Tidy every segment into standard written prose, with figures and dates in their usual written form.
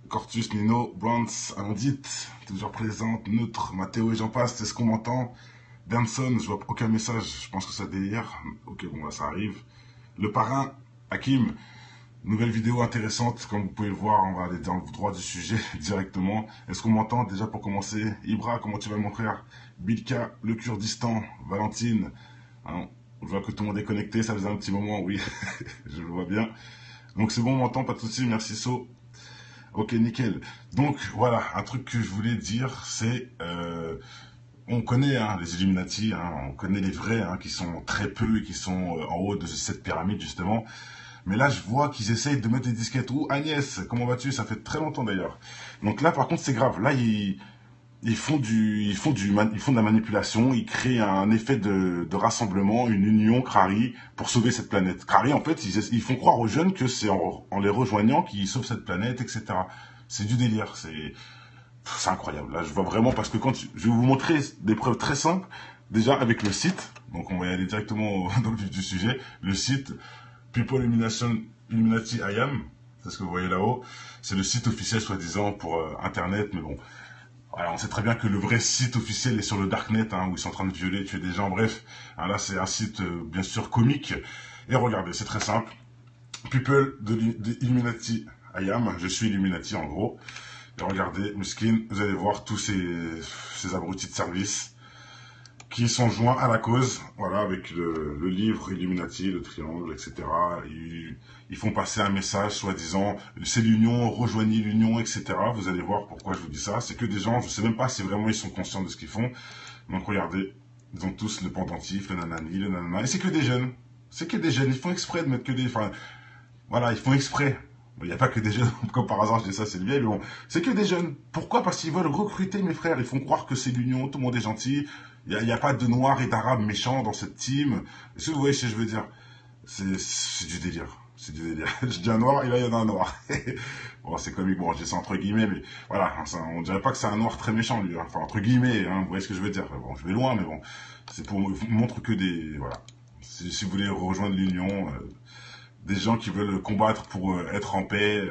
Cortus, Nino, Brands, Amandit, toujours présente, neutre, Mathéo et j'en passe, est-ce qu'on m'entend? Damson, je vois aucun message, je pense que ça délire. Ok, bon, là, ça arrive. Le parrain, Hakim, nouvelle vidéo intéressante, comme vous pouvez le voir, on va aller dans le droit du sujet directement. Est-ce qu'on m'entend déjà pour commencer? Ibra, comment tu vas mon frère? Bilka, le Kurdistan, Valentine, hein, je vois que tout le monde est connecté, ça faisait un petit moment, oui, je le vois bien. Donc c'est bon, on m'entend, pas de soucis, merci So. Ok, nickel. Donc voilà, un truc que je voulais dire, c'est on connaît hein, les Illuminati, hein, on connaît les vrais hein, qui sont très peu et qui sont en haut de cette pyramide justement. Mais là, je vois qu'ils essayent de mettre des disquettes. Oh, Agnès, comment vas-tu? Ça fait très longtemps d'ailleurs. Donc là, par contre, c'est grave. Là, ils font de la manipulation. Ils créent un effet de rassemblement, une union Crary pour sauver cette planète. Crary, en fait, ils font croire aux jeunes que c'est en les rejoignant qu'ils sauvent cette planète, etc. C'est du délire. C'est incroyable. Là, je vois vraiment parce que je vais vous montrer des preuves très simples. Déjà avec le site. Donc, on va y aller directement dans le vif du sujet. Le site People Illuminati I Am. C'est ce que vous voyez là-haut. C'est le site officiel, soi-disant, pour Internet. Mais bon, voilà, on sait très bien que le vrai site officiel est sur le Darknet, hein, où ils sont en train de violer, tuer des gens, bref. Hein, là, c'est un site, bien sûr, comique. Et regardez, c'est très simple. People de Illuminati I Am. Je suis Illuminati, en gros. Et regardez, Muskin, vous allez voir tous ces abrutis de service qui sont joints à la cause, voilà, avec le livre Illuminati, le triangle, etc. Ils font passer un message, soi-disant, c'est l'union, rejoignez l'union, etc. Vous allez voir pourquoi je vous dis ça. C'est que des gens, je sais même pas si vraiment ils sont conscients de ce qu'ils font. Donc regardez, ils ont tous le pendentif, le nanani, le nanana. Et c'est que des jeunes. C'est que des jeunes. Ils font exprès de mettre que des... Enfin, voilà, ils font exprès. Il n'y a pas que des jeunes, comme par hasard je dis ça, c'est le vieil, mais bon. C'est que des jeunes. Pourquoi? Parce qu'ils veulent recruter mes frères. Ils font croire que c'est l'union, tout le monde est gentil. Il n'y a pas de noirs et d'arabes méchants dans cette team. Est-ce que vous voyez ce que je veux dire? C'est du délire. C'est du délire. Je dis un noir et là il y en a un noir. Bon, c'est comique, bon, je dis ça entre guillemets, mais voilà, on dirait pas que c'est un noir très méchant lui. Hein. Enfin, entre guillemets, hein, vous voyez ce que je veux dire. Bon, je vais loin, mais bon. C'est pour montrer que des... Voilà. Si vous voulez rejoindre l'union... des gens qui veulent combattre pour être en paix.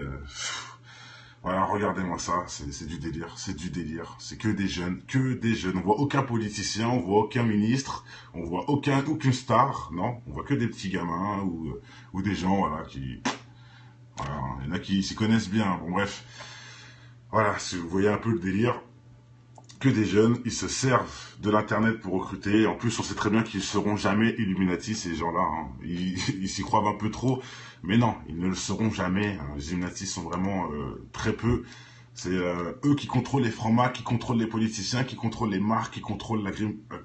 Voilà, regardez-moi ça, c'est du délire, c'est du délire. C'est que des jeunes, que des jeunes. On voit aucun politicien, on voit aucun ministre, on voit aucune star, non. On voit que des petits gamins ou des gens, voilà, qui... Voilà, il y en a qui s'y connaissent bien. Bon, bref. Voilà, si vous voyez un peu le délire, que des jeunes, ils se servent de l'internet pour recruter. En plus, on sait très bien qu'ils seront jamais Illuminati, ces gens-là. Hein. Ils s'y croient un peu trop, mais non, ils ne le seront jamais. Hein. Les Illuminati sont vraiment très peu. C'est eux qui contrôlent les francs-macs, qui contrôlent les politiciens, qui contrôlent les marques, qui contrôlent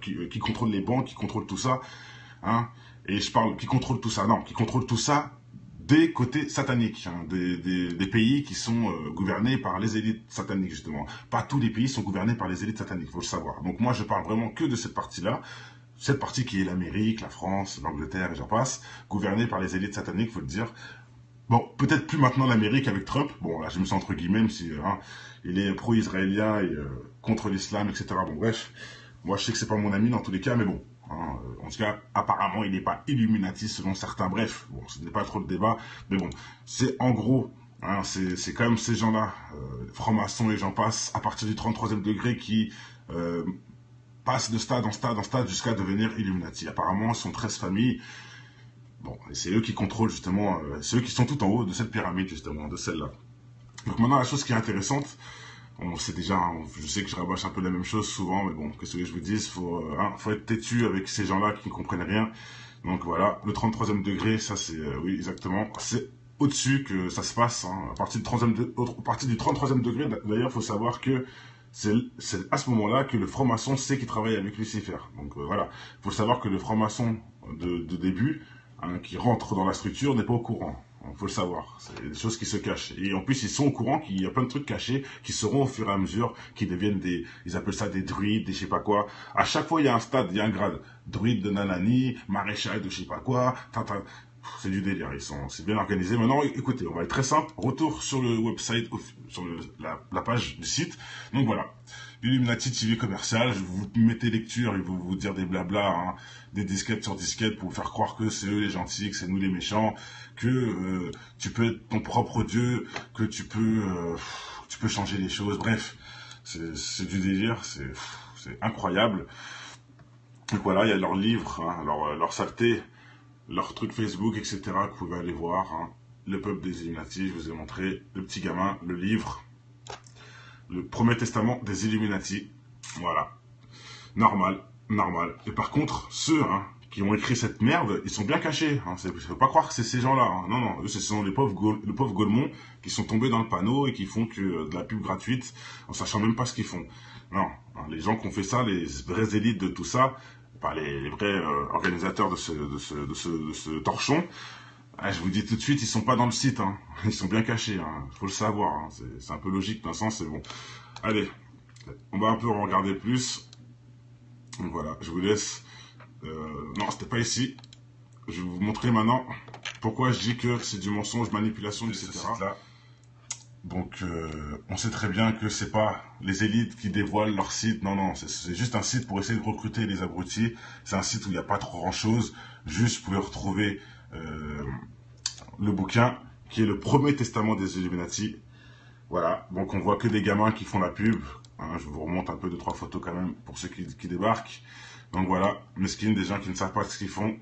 qui contrôlent les banques, qui contrôlent tout ça. Hein. Et je parle qui contrôle tout ça. Non, qui contrôle tout ça des côtés sataniques, hein, des pays qui sont gouvernés par les élites sataniques, justement. Pas tous les pays sont gouvernés par les élites sataniques, il faut le savoir. Donc moi, je parle vraiment que de cette partie-là, cette partie qui est l'Amérique, la France, l'Angleterre, et j'en passe, gouvernée par les élites sataniques, faut le dire. Bon, peut-être plus maintenant l'Amérique avec Trump, bon, là, je me sens entre guillemets, même si hein, il est pro-israélien et contre l'islam, etc. Bon, bref, moi, je sais que c'est pas mon ami dans tous les cas, mais bon, hein, en tout cas, apparemment, il n'est pas Illuminati selon certains. Bref, bon, ce n'est pas trop le débat. Mais bon, c'est en gros, hein, c'est quand même ces gens-là, francs-maçons et j'en passe, à partir du 33e degré qui passent de stade en stade en stade jusqu'à devenir Illuminati. Apparemment, ils sont 13 familles. Bon, et c'est eux qui contrôlent justement, c'est eux qui sont tout en haut de cette pyramide justement, de celle-là. Donc maintenant, la chose qui est intéressante, on sait déjà, hein, je sais que je rabâche un peu la même chose souvent, mais bon, qu'est-ce que je vous dis, faut être têtu avec ces gens-là qui ne comprennent rien. Donc voilà, le 33e degré, ça c'est, oui, exactement, c'est au-dessus que ça se passe. Hein. À partir du 33e degré, d'ailleurs, il faut savoir que c'est à ce moment-là que le franc-maçon sait qu'il travaille avec Lucifer. Donc voilà, il faut savoir que le franc-maçon de début, hein, qui rentre dans la structure, n'est pas au courant. Il faut le savoir, c'est des choses qui se cachent. Et en plus, ils sont au courant qu'il y a plein de trucs cachés qui seront au fur et à mesure, qui deviennent ils appellent ça des druides, des je sais pas quoi. À chaque fois, il y a un stade, il y a un grade. Druide de nanani, maréchal de je sais pas quoi. c'est du délire, c'est bien organisé. Maintenant, écoutez, on va être très simple. Retour sur le website, sur la page du site. Donc voilà, Illuminati TV commercial. Vous mettez lecture, ils vont vous dire des blabla, hein, des disquettes sur disquettes pour vous faire croire que c'est eux les gentils, que c'est nous les méchants, que tu peux être ton propre dieu, que tu peux changer les choses. Bref, c'est du délire, c'est incroyable. Donc voilà, il y a leurs livres, hein, leur saleté, leurs trucs Facebook, etc. que vous pouvez aller voir. Hein. Le peuple des Illuminati, je vous ai montré. Le petit gamin, le livre. Le premier testament des Illuminati. Voilà. Normal, normal. Et par contre, ceux qui ont écrit cette merde, ils sont bien cachés. Hein. Il ne faut pas croire que c'est ces gens-là. Hein. Non, non, eux, ce sont les pauvres Gaulemons qui sont tombés dans le panneau et qui font que de la pub gratuite en sachant même pas ce qu'ils font. Non, hein, les gens qui ont fait ça, les vraies élites de tout ça, les vrais organisateurs de ce torchon, je vous dis tout de suite, ils sont pas dans le site, hein. Ils sont bien cachés, hein. Faut le savoir, hein. C'est un peu logique d'un sens, c'est bon. Allez, on va un peu regarder plus. Donc voilà, je vous laisse. Non, c'était pas ici. Je vais vous montrer maintenant pourquoi je dis que c'est du mensonge, manipulation, etc. Donc, on sait très bien que c'est pas les élites qui dévoilent leur site. Non, non, c'est juste un site pour essayer de recruter les abrutis. C'est un site où il n'y a pas trop grand-chose. Juste, vous pouvez retrouver le bouquin qui est le premier testament des Illuminati. Voilà, donc on voit que des gamins qui font la pub. Hein, je vous remonte un peu 2-3 photos quand même pour ceux qui débarquent. Donc voilà, mesquines, des gens qui ne savent pas ce qu'ils font.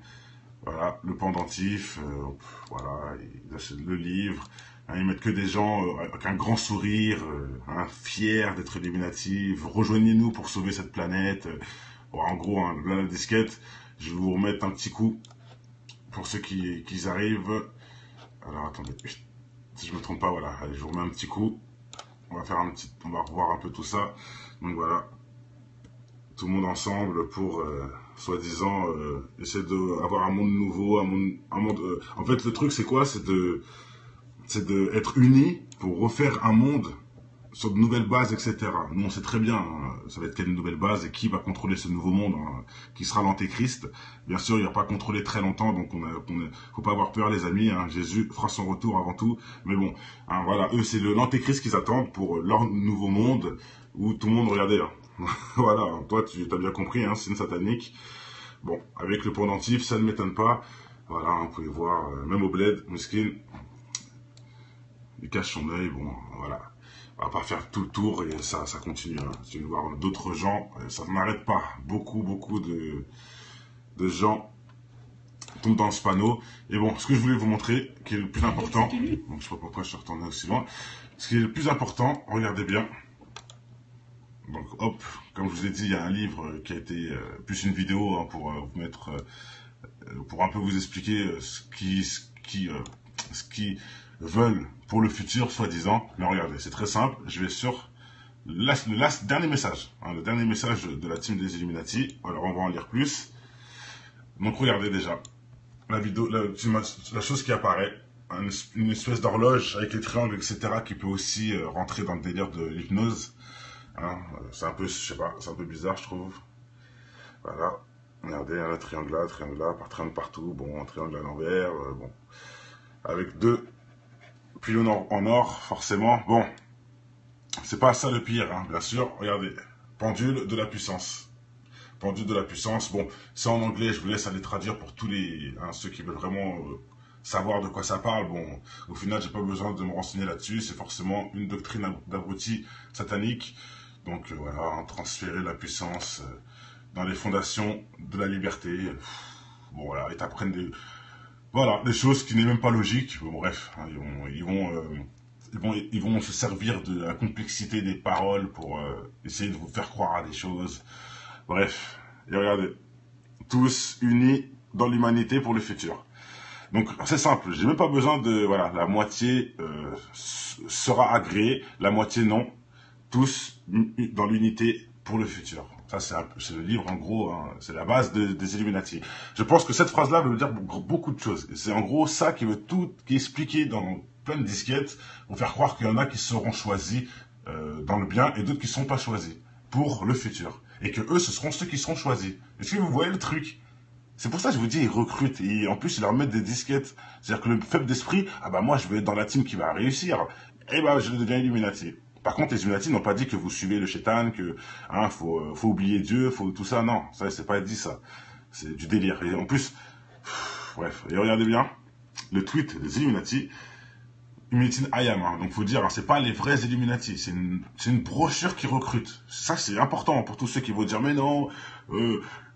Voilà, le pendentif, voilà, le livre. Hein, ils mettent que des gens avec un grand sourire, fiers d'être Illuminati. Rejoignez-nous pour sauver cette planète. Bon, en gros, la disquette, je vais vous remettre un petit coup pour ceux qui arrivent. Alors attendez, si je me trompe pas, voilà, allez, je vous remets un petit coup. On va revoir un peu tout ça. Donc voilà, tout le monde ensemble pour soi-disant essayer d'avoir un monde nouveau, un monde. En fait, le truc c'est quoi? C'est de être unis pour refaire un monde sur de nouvelles bases, etc. Nous, on sait très bien, hein, ça va être quelle nouvelle base et qui va contrôler ce nouveau monde, hein, qui sera l'antéchrist. Bien sûr, il va pas contrôler très longtemps, donc faut pas avoir peur, les amis. Hein, Jésus fera son retour avant tout. Mais bon, hein, voilà, eux, c'est l'antéchrist qu'ils attendent pour leur nouveau monde où tout le monde, regardez, là. Voilà, hein, toi, tu as bien compris, hein, c'est une satanique. Bon, avec le pendentif, ça ne m'étonne pas. Voilà, hein, vous pouvez voir, même au bled, Muskin, il cache son œil, bon, voilà. On va pas faire tout le tour et ça continue. Hein. Tu vas voir d'autres gens, ça ne m'arrête pas. Beaucoup de gens tombent dans ce panneau. Et bon, ce que je voulais vous montrer, qui est le plus important, donc je sais pas pourquoi je suis retourné aussi loin, ce qui est le plus important, regardez bien. Donc hop, comme je vous ai dit, il y a un livre qui a été, plus une vidéo hein, pour vous mettre, pour un peu vous expliquer ce qui veulent pour le futur, soi-disant. Mais regardez, c'est très simple. Je vais sur le dernier message. Hein, le dernier message de la team des Illuminati. Alors, on va en lire plus. Donc, regardez déjà. La vidéo, la chose qui apparaît. Une espèce d'horloge avec les triangles, etc. qui peut aussi rentrer dans le délire de l'hypnose. Hein, c'est un peu, je sais pas, c'est un peu bizarre, je trouve. Voilà. Regardez, un triangle là, par triangle partout. Bon, un triangle à l'envers. Bon. Avec deux pylônes en or, forcément. Bon, c'est pas ça le pire, hein, bien sûr. Regardez, pendule de la puissance. Pendule de la puissance. Bon, c'est en anglais, je vous laisse aller traduire pour tous ceux qui veulent vraiment savoir de quoi ça parle. Bon, au final, j'ai pas besoin de me renseigner là-dessus. C'est forcément une doctrine d'abruti satanique. Donc voilà, hein, transférer la puissance dans les fondations de la liberté. Bon, voilà, et t'apprennent voilà, des choses qui n'est même pas logique. Bon, bref, hein, ils vont se servir de la complexité des paroles pour essayer de vous faire croire à des choses. Bref, et regardez, tous unis dans l'humanité pour le futur. Donc c'est simple, j'ai même pas besoin de, voilà, la moitié sera agréée, la moitié non. Tous dans l'unité pour le futur. Ça, c'est le livre, en gros, hein, c'est la base des Illuminati. Je pense que cette phrase-là veut dire beaucoup de choses. C'est en gros ça qui est expliqué dans plein de disquettes pour faire croire qu'il y en a qui seront choisis dans le bien et d'autres qui ne seront pas choisis pour le futur. Et que eux, ce seront ceux qui seront choisis. Est-ce que vous voyez le truc? C'est pour ça que je vous dis, ils recrutent. Et en plus, ils leur mettent des disquettes. C'est-à-dire que le faible d'esprit, ah bah moi, je vais être dans la team qui va réussir. Et bah, je deviens Illuminati. Par contre, les Illuminati n'ont pas dit que vous suivez le Shaitan, que faut oublier Dieu, faut tout ça. Non, ça, c'est pas dit ça. C'est du délire. Et en plus, bref. Et regardez bien, le tweet des Illuminati, Illuminati IAM. Hein. Donc, faut dire, hein, c'est pas les vrais Illuminati. C'est une brochure qui recrute. Ça, c'est important pour tous ceux qui vont dire, mais non,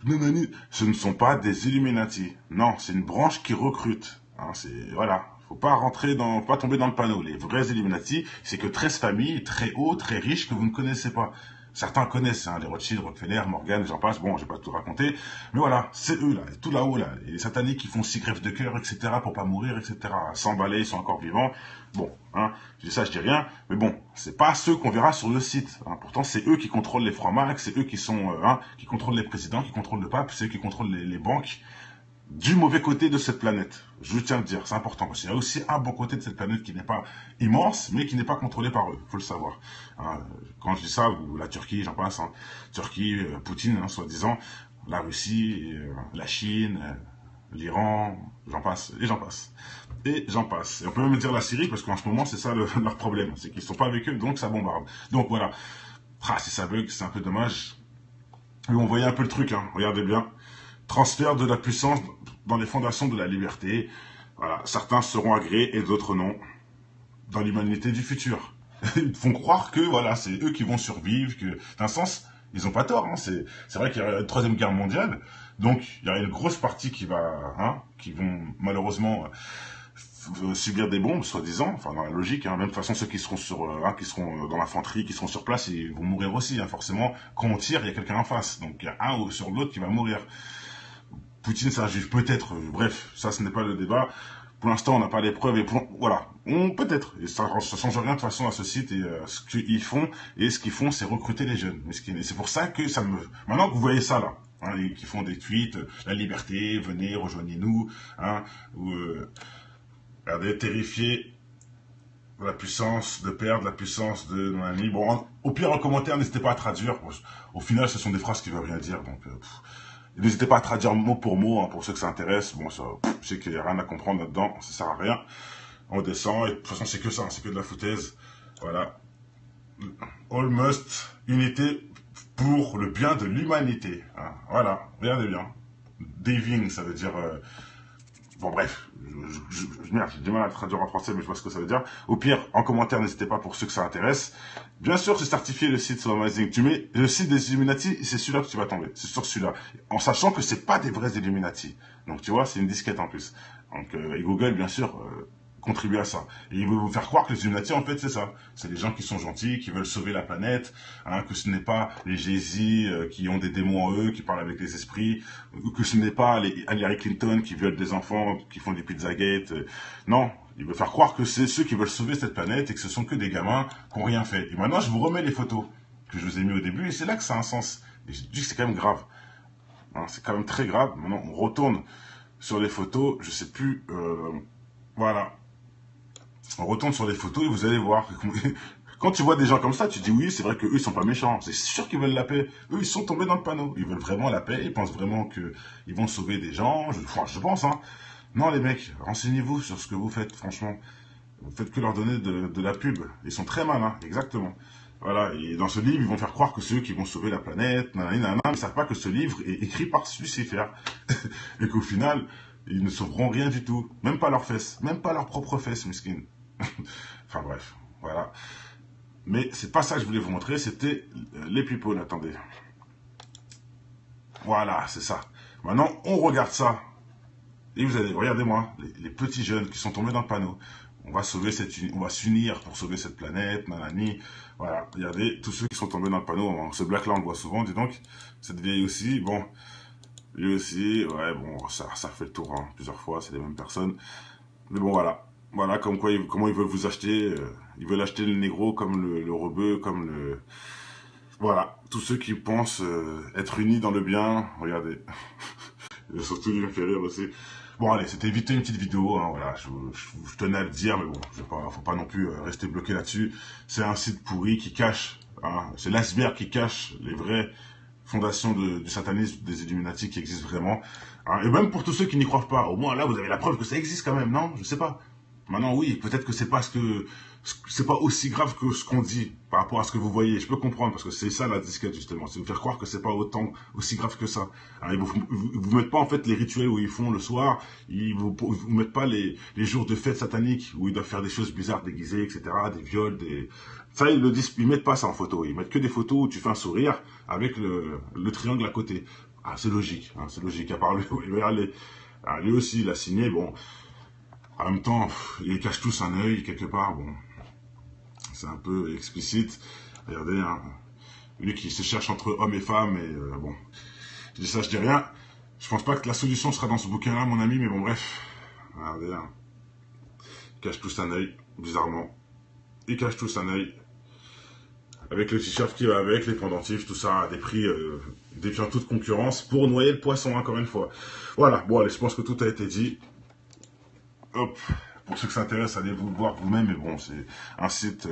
nanani. Ce ne sont pas des Illuminati. Non, c'est une branche qui recrute. Hein, voilà. Faut pas tomber dans le panneau. Les vrais Illuminati, c'est que 13 familles, très hauts, très riches, que vous ne connaissez pas. Certains connaissent, hein, les Rothschild, Rockefeller, Morgan, j'en passe. Bon, je vais pas tout raconter. Mais voilà, c'est eux, là, tout là-haut, là. Les sataniques qui font 6 greffes de cœur, etc., pour pas mourir, etc. Sans balai, ils sont encore vivants. Bon, hein, je dis ça, je dis rien. Mais bon, c'est pas ceux qu'on verra sur le site. Hein. Pourtant, c'est eux qui contrôlent les francs-macs, c'est eux qui sont, qui contrôlent les présidents, qui contrôlent le pape, c'est eux qui contrôlent les banques. Du mauvais côté de cette planète. Je tiens à le dire, c'est important, parce qu'il y a aussi un bon côté de cette planète qui n'est pas immense, mais qui n'est pas contrôlé par eux, faut le savoir. Hein, quand je dis ça, la Turquie, j'en passe, hein, Turquie, Poutine, hein, soi-disant, la Russie, la Chine, l'Iran, j'en passe, et j'en passe. Et j'en passe. Et on peut même dire la Syrie, parce qu'en ce moment, c'est ça leur problème, c'est qu'ils sont pas avec eux, donc ça bombarde. Donc voilà. Ah, si ça bug, c'est un peu dommage. Mais on voyait un peu le truc, hein, regardez bien. Transfert de la puissance dans les fondations de la liberté. Voilà, certains seront agréés et d'autres non. Dans l'humanité du futur. Ils font croire que voilà, c'est eux qui vont survivre, que d'un sens, ils ont pas tort. Hein. C'est vrai qu'il y a une troisième guerre mondiale, donc il y a une grosse partie qui vont malheureusement subir des bombes, soi-disant, enfin dans la logique. Hein. Même de toute façon, ceux qui seront qui seront dans l'infanterie, qui seront sur place, ils vont mourir aussi. Hein. Forcément, quand on tire, il y a quelqu'un en face, donc il y a un ou sur l'autre qui va mourir. Poutine, c'est un juif, peut-être. Bref, ça, ce n'est pas le débat. Pour l'instant, on n'a pas les preuves. Voilà, peut-être. Et ça change rien de toute façon à ce site. Et ce qu'ils font, c'est recruter les jeunes. Et c'est pour ça que ça me... Maintenant que vous voyez ça, là, hein, qui font des tweets, la liberté, venez, rejoignez-nous, hein, ou, regardez, terrifié de la puissance de perdre, la puissance de nos amis. Bon, au pire, en commentaire, n'hésitez pas à traduire. Au final, ce sont des phrases qui ne veulent rien dire, donc... N'hésitez pas à traduire mot pour mot, hein, pour ceux que ça intéresse. Bon, ça, je sais qu'il n'y a rien à comprendre là-dedans, ça sert à rien. On descend, et de toute façon, c'est que ça, c'est que de la foutaise. Voilà. Almost, unité pour le bien de l'humanité. Hein. Voilà, regardez bien. Diving, ça veut dire... Bon, bref, merde, j'ai du mal à traduire en français, mais je vois ce que ça veut dire. Au pire, en commentaire, n'hésitez pas pour ceux que ça intéresse. Bien sûr, c'est certifié le site sur Amazing. Tu mets le site des Illuminati, c'est celui-là que tu vas tomber. C'est sur celui-là. En sachant que c'est pas des vrais Illuminati. Donc, tu vois, c'est une disquette en plus. Donc, et Google, bien sûr, contribue à ça. Et il veut vous faire croire que les Illuminati, en fait, c'est ça. C'est des gens qui sont gentils, qui veulent sauver la planète, hein, que ce n'est pas les Jay-Z qui ont des démons en eux, qui parlent avec des esprits, ou que ce n'est pas les Hillary Clinton qui violent des enfants, qui font des Pizzagate. Non, il veut faire croire que c'est ceux qui veulent sauver cette planète et que ce sont que des gamins qui n'ont rien fait. Et maintenant, je vous remets les photos que je vous ai mis au début, et c'est là que ça a un sens. Et je dis que c'est quand même grave. Hein, c'est quand même très grave. Maintenant, on retourne sur les photos, je sais plus... voilà. On retourne sur les photos et vous allez voir. Quand tu vois des gens comme ça, tu dis oui, c'est vrai qu'eux, ils sont pas méchants. C'est sûr qu'ils veulent la paix. Eux, ils sont tombés dans le panneau. Ils veulent vraiment la paix. Ils pensent vraiment qu'ils vont sauver des gens. Je pense, hein. Non, les mecs, renseignez-vous sur ce que vous faites, franchement. Vous faites que leur donner de la pub. Ils sont très malins, exactement. Voilà, et dans ce livre, ils vont faire croire que c'est eux qui vont sauver la planète, nanana, mais ils ne savent pas que ce livre est écrit par Lucifer. Et qu'au final, ils ne sauveront rien du tout. Même pas leurs fesses. Même pas leurs propres fesses, miskin. Enfin bref, voilà. Mais c'est pas ça que je voulais vous montrer, c'était les people, attendez. Voilà, c'est ça. Maintenant, on regarde ça. Et vous allez, regardez-moi, les petits jeunes qui sont tombés dans le panneau. On va s'unir pour sauver cette planète, nanani. Voilà, regardez, tous ceux qui sont tombés dans le panneau, ce black-là, on le voit souvent, dis donc. Cette vieille aussi, bon, lui aussi, ouais, bon, ça fait le tour, hein, plusieurs fois, c'est les mêmes personnes. Mais bon, voilà. Voilà, comment ils veulent vous acheter. Ils veulent acheter le négro comme le rebeu, comme le... Voilà, tous ceux qui pensent être unis dans le bien, regardez. Surtout, il me fait rire aussi. Bon, allez, c'était vite une petite vidéo, hein, voilà, je tenais à le dire, mais bon, faut pas non plus rester bloqué là-dessus. C'est un site pourri qui cache, hein, c'est l'iceberg qui cache les vraies fondations du satanisme, des Illuminati qui existent vraiment. Hein. Et même pour tous ceux qui n'y croient pas, au moins là, vous avez la preuve que ça existe quand même, non? Je sais pas. Maintenant, oui, peut-être que c'est pas aussi grave que ce qu'on dit par rapport à ce que vous voyez. Je peux comprendre parce que c'est ça la disquette justement, c'est vous faire croire que c'est pas aussi grave que ça. Hein, vous mettent pas en fait les rituels où ils font le soir, vous mettent pas les jours de fête satanique où ils doivent faire des choses bizarres déguisées, etc., des viols, ça ils le disent, ils mettent pas ça en photo, ils mettent que des photos où tu fais un sourire avec le triangle à côté. Ah, c'est logique, hein, c'est logique. À part lui aussi il a signé, bon. En même temps, ils cachent tous un œil quelque part, bon, c'est un peu explicite. Regardez, hein, lui qui se cherche entre hommes et femmes, et bon, je dis ça, je dis rien. Je pense pas que la solution sera dans ce bouquin-là, mon ami, mais bon, bref. Regardez, hein, ils cachent tous un œil, bizarrement. Ils cachent tous un œil. Avec le t-shirt qui va avec, les pendentifs, tout ça, à des prix défiant toute concurrence, pour noyer le poisson, encore une fois. Voilà, bon, allez, je pense que tout a été dit. Hop, pour ceux que ça intéresse, allez vous voir vous-même, mais bon, c'est un site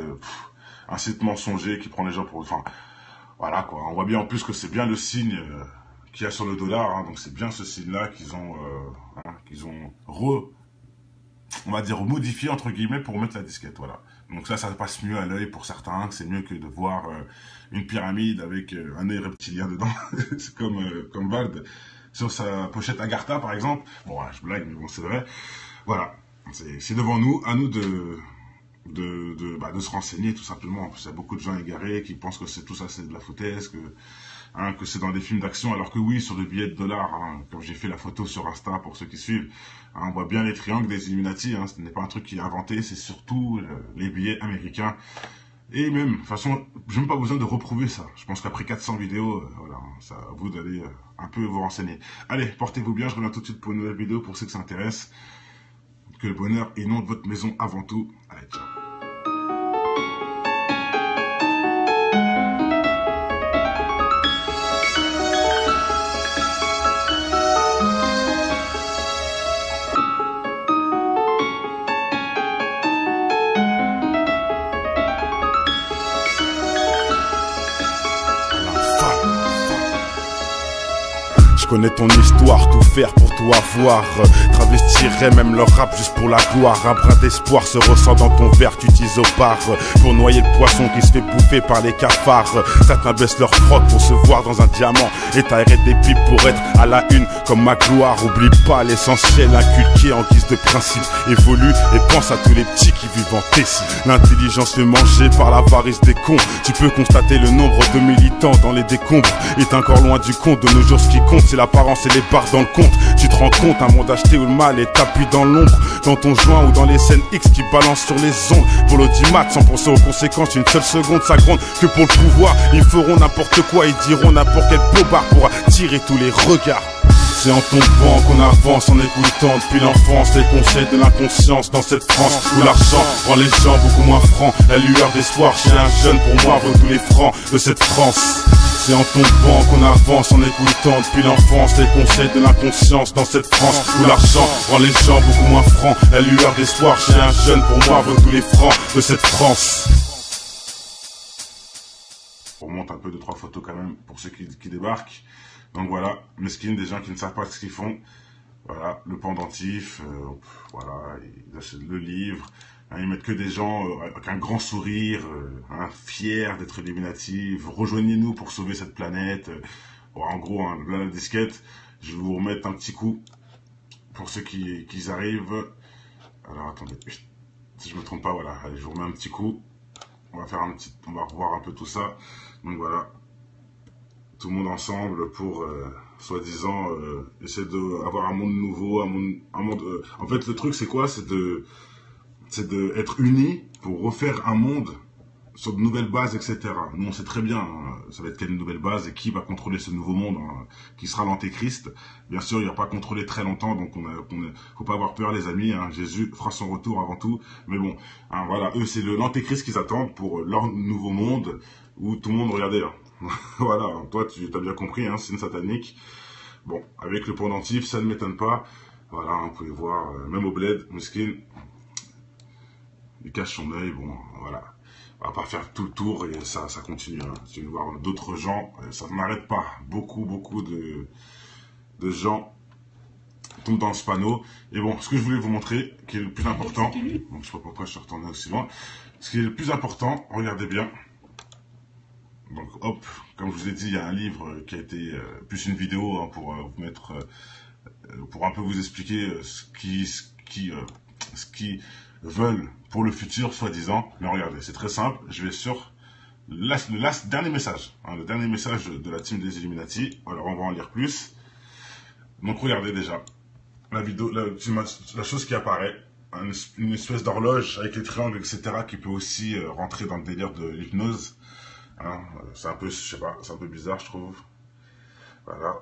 mensonger qui prend les gens pour... Enfin, voilà quoi, on voit bien en plus que c'est bien le signe qu'il y a sur le dollar, hein, donc c'est bien ce signe-là qu'ils ont on va dire modifié entre guillemets pour mettre la disquette, voilà. Donc ça passe mieux à l'œil pour certains, c'est mieux que de voir une pyramide avec un œil reptilien dedans, c'est comme Vald, sur sa pochette Agartha par exemple, bon, je blague, mais bon, c'est vrai. Voilà, c'est devant nous, à nous de se renseigner tout simplement. Il y a beaucoup de gens égarés qui pensent que tout ça c'est de la foutaise, que c'est dans des films d'action, alors que oui, sur le billet de $, hein, comme j'ai fait la photo sur Insta pour ceux qui suivent, hein, on voit bien les triangles des Illuminati, hein, ce n'est pas un truc qui est inventé, c'est surtout les billets américains. Et même, de toute façon, j'ai même pas besoin de reprouver ça. Je pense qu'après 400 vidéos, voilà, ça à vous d'aller un peu vous renseigner. Allez, portez-vous bien, je reviens tout de suite pour une nouvelle vidéo pour ceux que ça intéresse. Que le bonheur inonde votre maison avant tout. Allez, ciao. Je connais ton histoire, tout faire pour tout avoir. Travestirais même leur rap juste pour la gloire. Un brin d'espoir se ressent dans ton verre, tu t'isopars pour noyer le poisson qui se fait bouffer par les cafards. Certains baissent leur froc pour se voir dans un diamant et t'arrêtes des pipes pour être à la une comme ma gloire. Oublie pas l'essentiel inculqué en guise de principe. Évolue et pense à tous les petits qui vivent en Tessie. L'intelligence fait manger par l'avarice des cons. Tu peux constater le nombre de militants dans les décombres est encore loin du compte. De nos jours ce qui compte c'est l'apparence et les barres dans le compte. Tu te rends compte, un monde acheté où le mal est tapis dans l'ombre, dans ton joint ou dans les scènes X qui balancent sur les ondes. Pour l'audimat, sans penser aux conséquences, une seule seconde ça gronde que pour le pouvoir. Ils feront n'importe quoi, ils diront n'importe quel blobard pour attirer tous les regards. C'est en tombant qu'on avance, en écoutant depuis l'enfance les conseils de l'inconscience dans cette France où l'argent rend les gens beaucoup moins francs. La lueur d'espoir chez un jeune pour moi vaut tous les francs de cette France. C'est en tombant qu'on avance, en écoutant depuis l'enfance les conseils de l'inconscience dans cette France où l'argent rend les gens beaucoup moins francs. La lueur d'espoir chez un jeune pour moi vaut tous les francs de cette France. On monte un peu 2-3 photos quand même pour ceux qui débarquent. Donc voilà, mesquines, des gens qui ne savent pas ce qu'ils font. Voilà, le pendentif, voilà, ils achètent le livre. Hein, ils mettent que des gens avec un grand sourire, hein, fiers d'être Illuminati. Rejoignez-nous pour sauver cette planète. Bon, en gros, hein, là la disquette, je vais vous remettre un petit coup pour ceux qui arrivent. Alors attendez, si je me trompe pas, voilà, allez, je vous remets un petit coup. On va revoir un peu tout ça. Donc voilà. Tout le monde ensemble pour, soi-disant, essayer d'avoir un monde nouveau, un monde... En fait, le truc, c'est quoi? C'est de être unis pour refaire un monde sur de nouvelles bases, etc. Nous, on sait très bien, hein, ça va être quelle nouvelle base et qui va contrôler ce nouveau monde, hein, qui sera l'antéchrist. Bien sûr, il n'y a pas contrôlé très longtemps, donc faut pas avoir peur, les amis. Hein, Jésus fera son retour avant tout. Mais bon, hein, voilà, eux, c'est l'antéchrist qu'ils attendent pour leur nouveau monde où tout le monde, regardez, hein, voilà, toi tu as bien compris, hein, c'est une satanique. Bon, avec le pendentif, ça ne m'étonne pas. Voilà, vous pouvez voir, même au bled, Muskin, il cache son œil, bon, voilà. On va pas faire tout le tour et ça continue. Hein. Tu vas voir d'autres gens, ça ne m'arrête pas. Beaucoup de gens tombe dans ce panneau. Et bon, ce que je voulais vous montrer, qui est le plus important, donc je sais pas pourquoi je suis retourné aussi loin, ce qui est le plus important, regardez bien. Donc hop, comme je vous ai dit, il y a un livre qui a été, plus une vidéo hein, pour vous mettre, pour un peu vous expliquer ce qui veulent pour le futur, soi-disant. Mais regardez, c'est très simple, je vais sur le dernier message, hein, le dernier message de la team des Illuminati. Alors on va en lire plus. Donc regardez déjà, la vidéo, la chose qui apparaît, une espèce d'horloge avec les triangles, etc., qui peut aussi rentrer dans le délire de l'hypnose. Hein, c'est un peu, je sais pas, c'est un peu bizarre, je trouve. Voilà,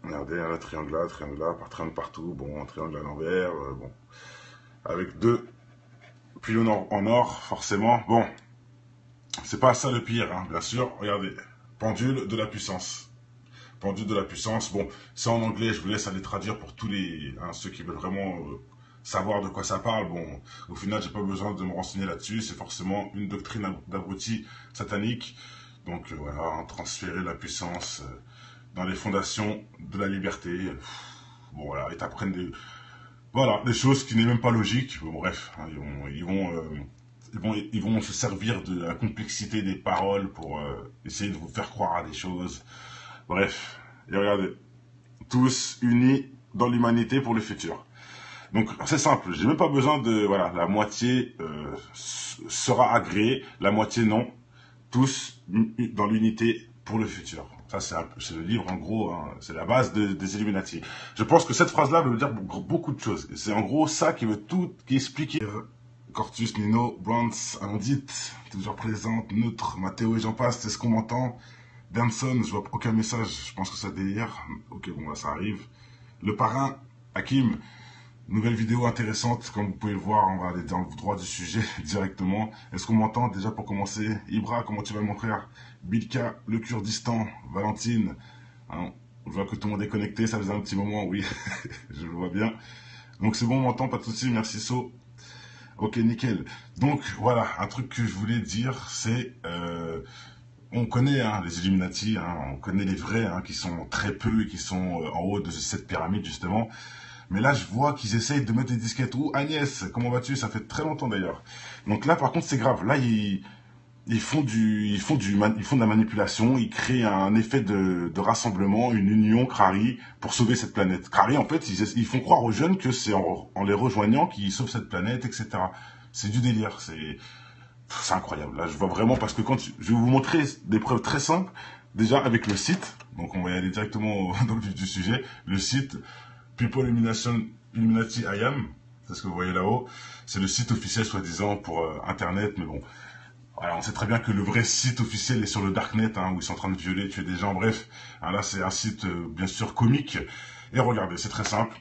regardez, un triangle là, par triangle partout, bon, un triangle à l'envers, bon, avec deux pylônes en or, forcément. Bon, c'est pas ça le pire, hein, bien sûr. Regardez, pendule de la puissance. Pendule de la puissance. Bon, c'est en anglais, je vous laisse aller traduire pour tous les ceux qui veulent vraiment savoir de quoi ça parle. Bon, au final, j'ai pas besoin de me renseigner là-dessus. C'est forcément une doctrine d'abruti satanique. Donc voilà, transférer la puissance dans les fondations de la liberté. Bon voilà, ils t'apprennent des choses qui n'est même pas logiques. Bon, bref, hein, ils vont se servir de la complexité des paroles pour essayer de vous faire croire à des choses. Bref, et regardez, tous unis dans l'humanité pour le futur. Donc c'est simple, j'ai même pas besoin de, voilà, la moitié sera agréée, la moitié non. Tous dans l'unité pour le futur. Ça, c'est le livre, en gros, hein, c'est la base des Illuminati. Je pense que cette phrase-là veut dire beaucoup de choses. C'est en gros ça qui veut tout, qui explique. Cortus, Nino, Brantz, Amandit, toujours présente, Neutre, Mathéo et j'en passe, c'est ce qu'on m'entend. Damson, je vois aucun message, je pense que ça délire. Ok, bon, là, ça arrive. Le parrain, Hakim. Nouvelle vidéo intéressante, comme vous pouvez le voir, on va aller dans le droit du sujet directement. Est-ce qu'on m'entend déjà pour commencer? Ibra, comment tu vas mon frère? Bilka, le Kurdistan, Valentine. Hein, je vois que tout le monde est connecté, ça faisait un petit moment, oui, je le vois bien. Donc c'est bon, on m'entend, pas de soucis, merci So. Ok, nickel. Donc voilà, un truc que je voulais dire, c'est... on connaît hein, les Illuminati, hein, on connaît les vrais, hein, qui sont très peu et qui sont en haut de cette pyramide justement. Mais là, je vois qu'ils essayent de mettre des disquettes. Oh, Agnès, comment vas-tu? Ça fait très longtemps d'ailleurs. Donc là, par contre, c'est grave. Là, ils font de la manipulation. Ils créent un effet de rassemblement, une union Crary pour sauver cette planète. Crary, en fait, ils font croire aux jeunes que c'est en les rejoignant qu'ils sauvent cette planète, etc. C'est du délire. C'est incroyable. Là, je vois vraiment parce que je vais vous montrer des preuves très simples. Déjà avec le site. Donc, on va y aller directement dans le vif du sujet. Le site. People Illuminati I Am, c'est ce que vous voyez là-haut, c'est le site officiel soi-disant pour Internet, mais bon, voilà, on sait très bien que le vrai site officiel est sur le Darknet, hein, où ils sont en train de violer, tuer des gens, bref, hein, là c'est un site bien sûr comique, et regardez, c'est très simple,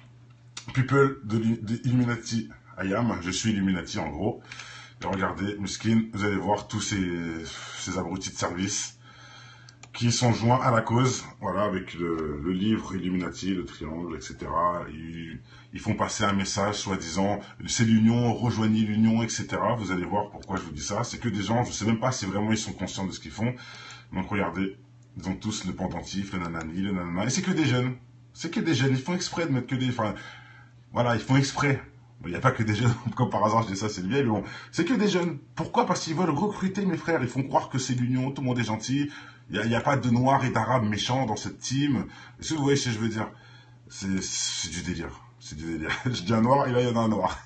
People de Illuminati I Am, je suis Illuminati en gros, et regardez, Muskin, vous allez voir tous ces abrutis de service, qui sont joints à la cause, voilà, avec le livre Illuminati, le triangle, etc. Ils font passer un message, soi-disant, c'est l'union, rejoignez l'union, etc. Vous allez voir pourquoi je vous dis ça. C'est que des gens, je sais même pas si vraiment ils sont conscients de ce qu'ils font. Donc regardez, ils ont tous le pendentif, le nanani, le nanana. Et c'est que des jeunes. C'est que des jeunes. Ils font exprès de mettre que des... Enfin, voilà, ils font exprès. Il n'y a pas que des jeunes, comme par hasard, je dis ça, c'est le vieil, mais bon. C'est que des jeunes. Pourquoi? Parce qu'ils veulent recruter mes frères. Ils font croire que c'est l'union, tout le monde est gentil. Il n'y a pas de noirs et d'arabes méchants dans cette team. Est-ce que vous voyez ce que je veux dire? C'est du délire. C'est du délire. Je dis un noir, et là, il y en a un noir.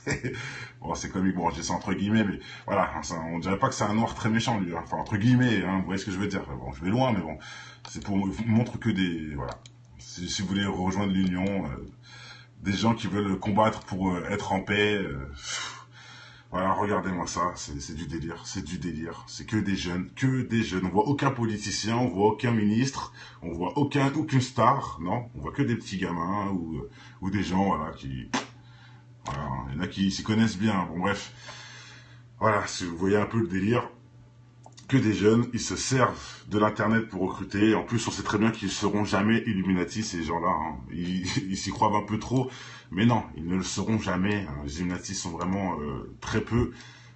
Bon, c'est comique, bon, je dis ça entre guillemets, mais voilà. On dirait pas que c'est un noir très méchant, lui. Hein. Enfin, entre guillemets, hein, vous voyez ce que je veux dire. Bon, je vais loin, mais bon. C'est pour vous montrer que des... Voilà. Si vous voulez rejoindre l'union... des gens qui veulent combattre pour être en paix. Voilà, regardez-moi ça, c'est du délire, c'est du délire. C'est que des jeunes, que des jeunes. On voit aucun politicien, on voit aucun ministre, on voit aucune star, non. On voit que des petits gamins ou des gens, voilà, qui... Voilà, il y en a qui s'y connaissent bien. Bon, bref. Voilà, si vous voyez un peu le délire, que des jeunes, ils se servent de l'internet pour recruter. En plus, on sait très bien qu'ils ne seront jamais Illuminati, ces gens-là. Hein. Ils s'y croient un peu trop, mais non, ils ne le seront jamais. Hein. Les Illuminati sont vraiment très peu.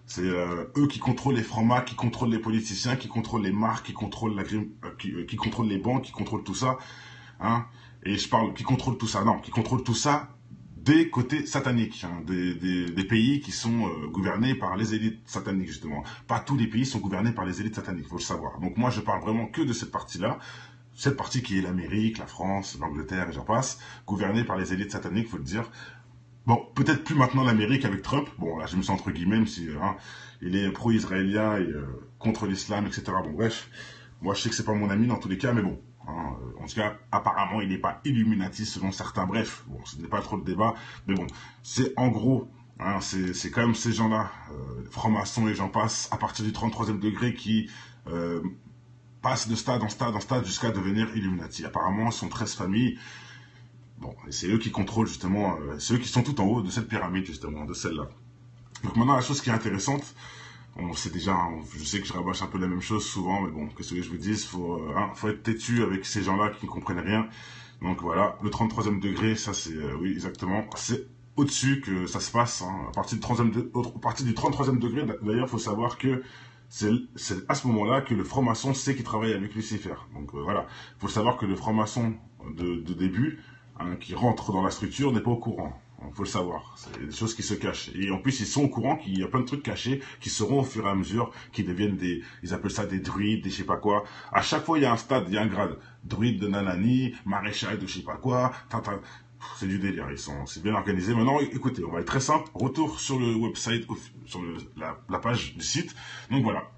C'est eux qui contrôlent les francs-macs, qui contrôlent les politiciens, qui contrôlent les marques, qui contrôlent qui contrôlent les banques, qui contrôlent tout ça. Hein. Et je parle qui contrôle tout ça, non, qui contrôle tout ça des côtés sataniques, hein, des pays qui sont gouvernés par les élites sataniques, justement. Pas tous les pays sont gouvernés par les élites sataniques, faut le savoir. Donc moi, je parle vraiment que de cette partie-là, cette partie qui est l'Amérique, la France, l'Angleterre, et j'en passe, gouvernée par les élites sataniques, faut le dire. Bon, peut-être plus maintenant l'Amérique avec Trump. Bon, là, je me sens entre guillemets, même si hein, il est pro-israélien et contre l'islam, etc. Bon, bref, moi, je sais que c'est pas mon ami dans tous les cas, mais bon. Hein, en tout cas, apparemment, il n'est pas Illuminati selon certains. Bref, bon, ce n'est pas trop le débat, mais bon, c'est en gros, hein, c'est quand même ces gens-là, francs-maçons et j'en passe, à partir du 33e degré, qui passent de stade en stade en stade jusqu'à devenir Illuminati. Apparemment, ils sont 13 familles. Bon, et c'est eux qui contrôlent justement, c'est eux qui sont tout en haut de cette pyramide justement, de celle-là. Donc maintenant, la chose qui est intéressante, on sait déjà, hein, je sais que je rabâche un peu la même chose souvent, mais bon, qu'est-ce que je vous dis, faut être têtu avec ces gens-là qui ne comprennent rien. Donc voilà, le 33e degré, ça c'est, oui exactement, c'est au-dessus que ça se passe, hein, à partir du 33e degré, d'ailleurs, il faut savoir que c'est à ce moment-là que le franc-maçon sait qu'il travaille avec Lucifer. Donc voilà, il faut savoir que le franc-maçon de début, hein, qui rentre dans la structure, n'est pas au courant. Il faut le savoir, c'est des choses qui se cachent. Et en plus, ils sont au courant qu'il y a plein de trucs cachés qui seront au fur et à mesure, qui deviennent ils appellent ça des druides, des je sais pas quoi. À chaque fois, il y a un stade, il y a un grade. Druide de nanani, maréchal de je sais pas quoi. C'est du délire, c'est bien organisé. Maintenant, écoutez, on va être très simple. Retour sur le website, sur la page du site. Donc voilà.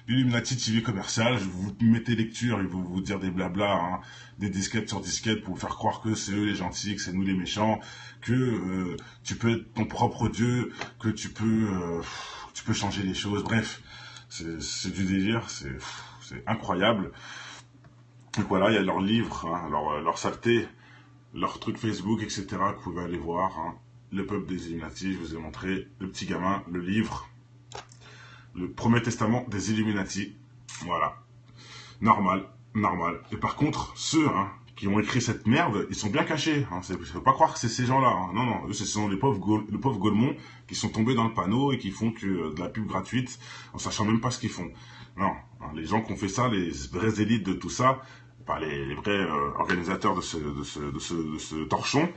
Illuminati TV commercial, vous mettez lecture, ils vont vous dire des blabla, hein, des disquettes sur disquettes pour vous faire croire que c'est eux les gentils, que c'est nous les méchants, que tu peux être ton propre dieu, que tu peux changer les choses, bref, c'est du délire, c'est incroyable. Donc voilà, il y a leurs livres, hein, leur saleté, leurs trucs Facebook, etc. que vous pouvez aller voir, hein. Le peuple des Illuminati, je vous ai montré, le petit gamin, le livre, le premier testament des Illuminati, voilà, normal. Et par contre, ceux hein, qui ont écrit cette merde, ils sont bien cachés, hein. Il ne faut pas croire que c'est ces gens-là, hein. Non, eux ce sont les pauvres Golemons qui sont tombés dans le panneau et qui font que de la pub gratuite, en sachant même pas ce qu'ils font. Non, hein, les gens qui ont fait ça, les vraies élites de tout ça, les vrais organisateurs de ce torchon,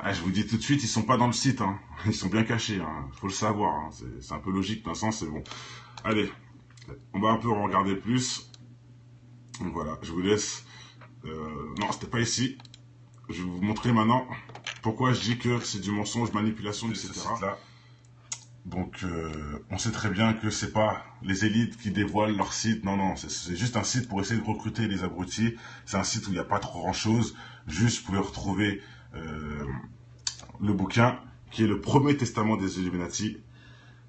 je vous dis tout de suite, ils sont pas dans le site, hein. Ils sont bien cachés, hein. Faut le savoir, hein. C'est un peu logique, d'un sens, c'est bon. Allez, on va un peu en regarder plus. Donc voilà, je vous laisse. Non, c'était pas ici. Je vais vous montrer maintenant pourquoi je dis que c'est du mensonge, manipulation, etc. Donc, on sait très bien que c'est pas les élites qui dévoilent leur site. Non, c'est juste un site pour essayer de recruter les abrutis. C'est un site où il n'y a pas trop grand-chose. Juste, vous pouvez retrouver le bouquin qui est le premier testament des Illuminati.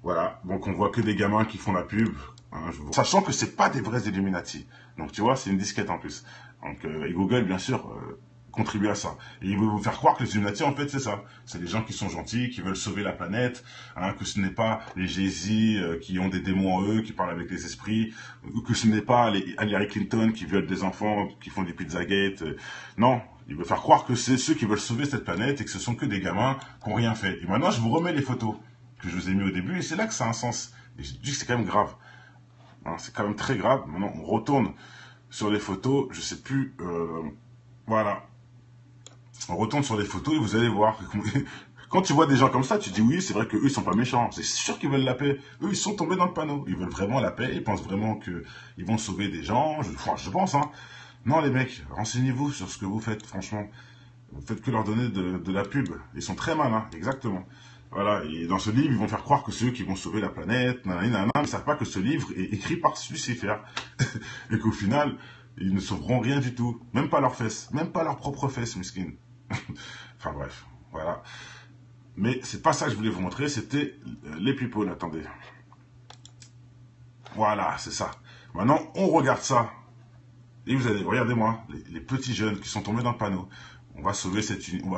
Voilà, donc on voit que des gamins qui font la pub. Hein, sachant que c'est pas des vrais Illuminati. Donc, tu vois, c'est une disquette en plus. Donc, et Google, bien sûr... contribuer à ça. Et il veut vous faire croire que les Illuminati, en fait, c'est ça. C'est des gens qui sont gentils, qui veulent sauver la planète, hein, que ce n'est pas les Jay-Z qui ont des démons en eux, qui parlent avec des esprits, que ce n'est pas les Hillary Clinton qui violent des enfants, qui font du Pizzagate. Non, il veut faire croire que c'est ceux qui veulent sauver cette planète et que ce sont que des gamins qui n'ont rien fait. Et maintenant, je vous remets les photos que je vous ai mis au début, et c'est là que ça a un sens. Et je dis que c'est quand même grave. Hein, c'est quand même très grave. Maintenant, on retourne sur les photos, je sais plus... voilà. On retourne sur les photos et vous allez voir. Quand tu vois des gens comme ça, tu dis oui, c'est vrai qu'eux, ils sont pas méchants. C'est sûr qu'ils veulent la paix. Eux, ils sont tombés dans le panneau. Ils veulent vraiment la paix. Ils pensent vraiment qu'ils vont sauver des gens. Je pense, hein. Non, les mecs, renseignez-vous sur ce que vous faites, franchement. Vous faites que leur donner de la pub. Ils sont très malins, exactement. Voilà, et dans ce livre, ils vont faire croire que c'est eux qui vont sauver la planète, nanana, mais ils ne savent pas que ce livre est écrit par Lucifer. Et qu'au final, ils ne sauveront rien du tout. Même pas leurs fesses. Même pas leurs propres fesses, miskin. Enfin bref, voilà. Mais c'est pas ça que je voulais vous montrer, c'était les people, attendez. Voilà, c'est ça. Maintenant, on regarde ça. Et vous allez, regardez-moi, les petits jeunes qui sont tombés dans le panneau. On va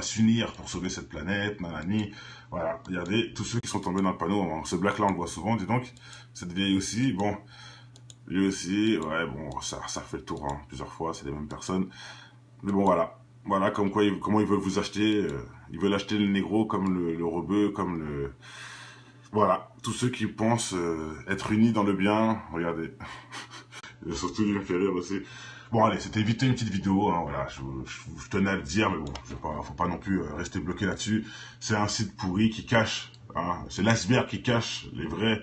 s'unir pour sauver cette planète, nanani. Voilà, regardez, tous ceux qui sont tombés dans le panneau. Ce black-là, on le voit souvent, dis donc. Cette vieille aussi, bon. Lui aussi, ouais, bon, ça fait le tour, hein, plusieurs fois, c'est les mêmes personnes. Mais bon, voilà. Voilà, comme quoi, comment ils veulent vous acheter. Ils veulent acheter le négro comme le rebeu, comme le... Voilà, tous ceux qui pensent être unis dans le bien, regardez. Et surtout, il me fait rire aussi. Bon, allez, c'était vite une petite vidéo, hein, voilà, je tenais à le dire, mais bon, faut pas non plus rester bloqué là-dessus. C'est un site pourri qui cache, hein, c'est l'iceberg qui cache les vraies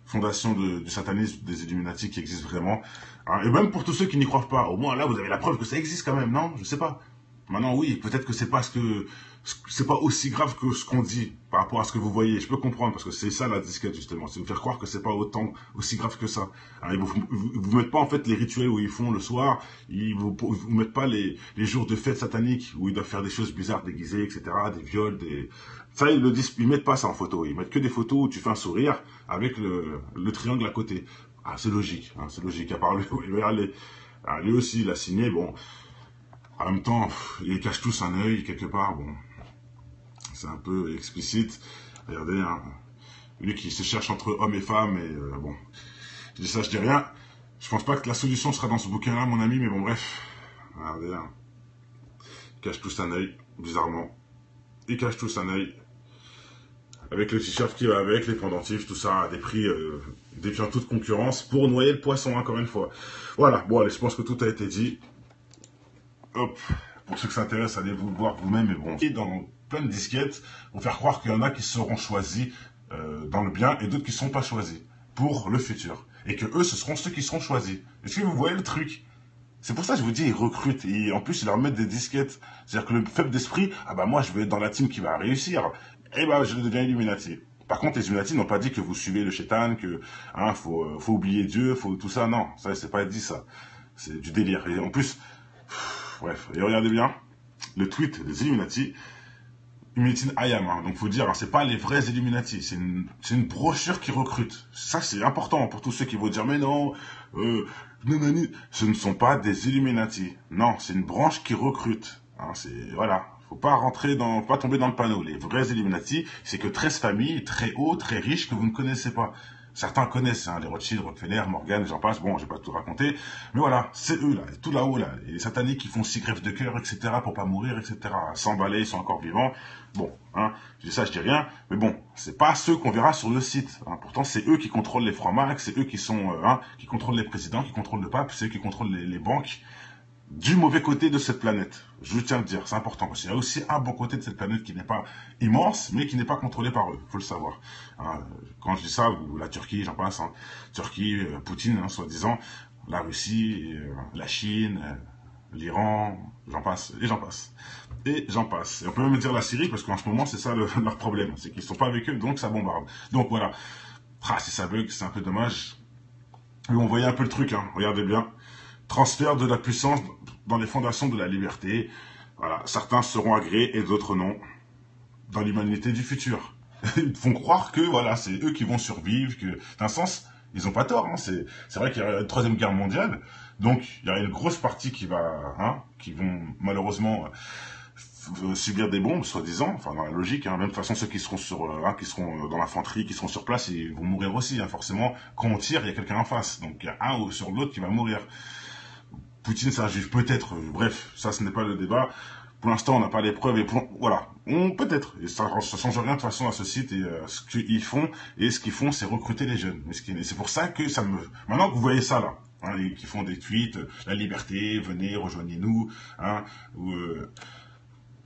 fondations du satanisme, des Illuminati qui existent vraiment. Hein, et même pour tous ceux qui n'y croient pas, au moins là, vous avez la preuve que ça existe quand même, non? Je sais pas. Maintenant, oui, peut-être que c'est pas aussi grave que ce qu'on dit par rapport à ce que vous voyez. Je peux comprendre parce que c'est ça la disquette justement, c'est vous faire croire que c'est pas aussi grave que ça. Alors, vous mettent pas en fait les rituels où ils font le soir, vous mettent pas les jours de fête satanique où ils doivent faire des choses bizarres déguisées, etc., des viols, ça ils le disent, ils mettent pas ça en photo, ils mettent que des photos où tu fais un sourire avec le triangle à côté. Ah, c'est logique, hein, c'est logique. À part lui, lui aussi il a signé, bon. En même temps, ils cachent tous un œil quelque part, bon, c'est un peu explicite. Regardez, hein, lui qui se cherche entre hommes et femmes, et bon, je dis ça, je dis rien. Je pense pas que la solution sera dans ce bouquin-là, mon ami, mais bon, bref. Regardez, hein, ils cachent tous un œil, bizarrement. Ils cachent tous un œil. Avec le t-shirt qui va avec, les pendentifs, tout ça, à des prix défiant toute concurrence, pour noyer le poisson, encore une fois. Voilà, bon, allez, je pense que tout a été dit. Hop, pour ceux qui s'intéressent, allez vous le voir vous-même, mais bon. Et dans plein de disquettes, pour faire croire qu'il y en a qui seront choisis dans le bien et d'autres qui ne seront pas choisis pour le futur. Et que eux, ce seront ceux qui seront choisis. Est-ce que vous voyez le truc? C'est pour ça que je vous dis, ils recrutent. Et en plus, ils leur mettent des disquettes. C'est-à-dire que le faible d'esprit, ah bah moi, je vais être dans la team qui va réussir. Et bah, je deviens Illuminati. Par contre, les Illuminati n'ont pas dit que vous suivez le Shaitan, que hein, faut oublier Dieu, faut tout ça. Non, ça, c'est pas dit ça. C'est du délire. Et en plus... Bref, et regardez bien, le tweet des Illuminati, Illuminati Ayam, hein, donc faut dire, hein, c'est pas les vrais Illuminati, c'est une brochure qui recrute. Ça c'est important pour tous ceux qui vont dire, mais non, ce ne sont pas des Illuminati. Non, c'est une branche qui recrute. Hein, voilà, faut pas pas tomber dans le panneau. Les vrais Illuminati, c'est que 13 familles, très hauts, très riches, que vous ne connaissez pas. Certains connaissent, hein, les Rothschild, Rockefeller, Morgan, j'en passe, bon, j'ai pas tout raconté, mais voilà, c'est eux, là, tout là-haut, là, les sataniques qui font 6 greffes de cœur, etc., pour pas mourir, etc., s'emballer, ils sont encore vivants, bon, hein, je dis ça, je dis rien, mais bon, c'est pas ceux qu'on verra sur le site, hein, pourtant, c'est eux qui contrôlent les francs-macs, c'est eux qui sont, qui contrôlent les présidents, qui contrôlent le pape, c'est eux qui contrôlent les banques, du mauvais côté de cette planète. Je tiens à le dire, c'est important, parce qu'il y a aussi un bon côté de cette planète qui n'est pas immense, mais qui n'est pas contrôlé par eux, faut le savoir. Quand je dis ça, la Turquie, j'en passe, hein, Turquie, Poutine, hein, soi-disant, la Russie, la Chine, l'Iran, j'en passe, et j'en passe. Et j'en passe. Et on peut même dire la Syrie, parce qu'en ce moment, c'est ça leur problème, c'est qu'ils ne sont pas avec eux, donc ça bombarde. Donc voilà, si ça bug, c'est un peu dommage. Mais on voyait un peu le truc, hein, regardez bien. Transfert de la puissance dans les fondations de la liberté. Voilà, certains seront agréés et d'autres non. Dans l'humanité du futur. Ils font croire que voilà, c'est eux qui vont survivre, que d'un sens, ils n'ont pas tort. Hein, c'est vrai qu'il y a une 3e guerre mondiale, donc il y a une grosse partie qui vont malheureusement subir des bombes, soi-disant, enfin dans la logique. Hein, même de toute façon, ceux qui seront qui seront dans l'infanterie, qui seront sur place, ils vont mourir aussi. Hein, forcément, quand on tire, il y a quelqu'un en face, donc il y a un ou sur l'autre qui va mourir. Poutine, c'est un juif, peut-être. Bref, ça, ce n'est pas le débat. Pour l'instant, on n'a pas les preuves. Et voilà, peut-être. Et ça change rien de toute façon à ce site. Et ce qu'ils font, c'est recruter les jeunes. Et c'est pour ça que ça me... Maintenant que vous voyez ça, là, hein, qui font des tweets, la liberté, venez, rejoignez-nous, hein, ou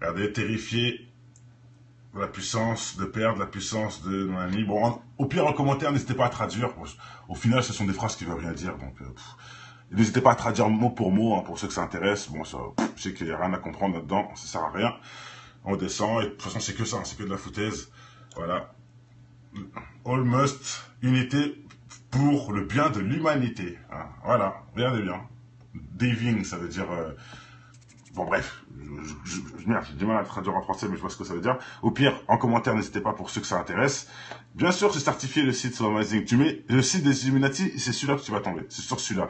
regardez, terrifié la puissance de perdre, la puissance de mon ami. Bon, au pire, en commentaire, n'hésitez pas à traduire. Au final, ce sont des phrases qui ne veulent rien dire, donc... N'hésitez pas à traduire mot pour mot, hein, pour ceux que ça intéresse. Bon, ça, je sais qu'il n'y a rien à comprendre là-dedans, ça sert à rien. On descend, et de toute façon, c'est que ça, c'est que de la foutaise. Voilà. Almost, unité pour le bien de l'humanité. Hein. Voilà, regardez bien. Diving, ça veut dire... Bon, bref, merde, j'ai du mal à traduire en français, mais je vois ce que ça veut dire. Au pire, en commentaire, n'hésitez pas pour ceux que ça intéresse. Bien sûr, c'est certifié le site sur Amazing. Tu mets le site des Illuminati, c'est celui-là que tu vas tomber. C'est sur celui-là.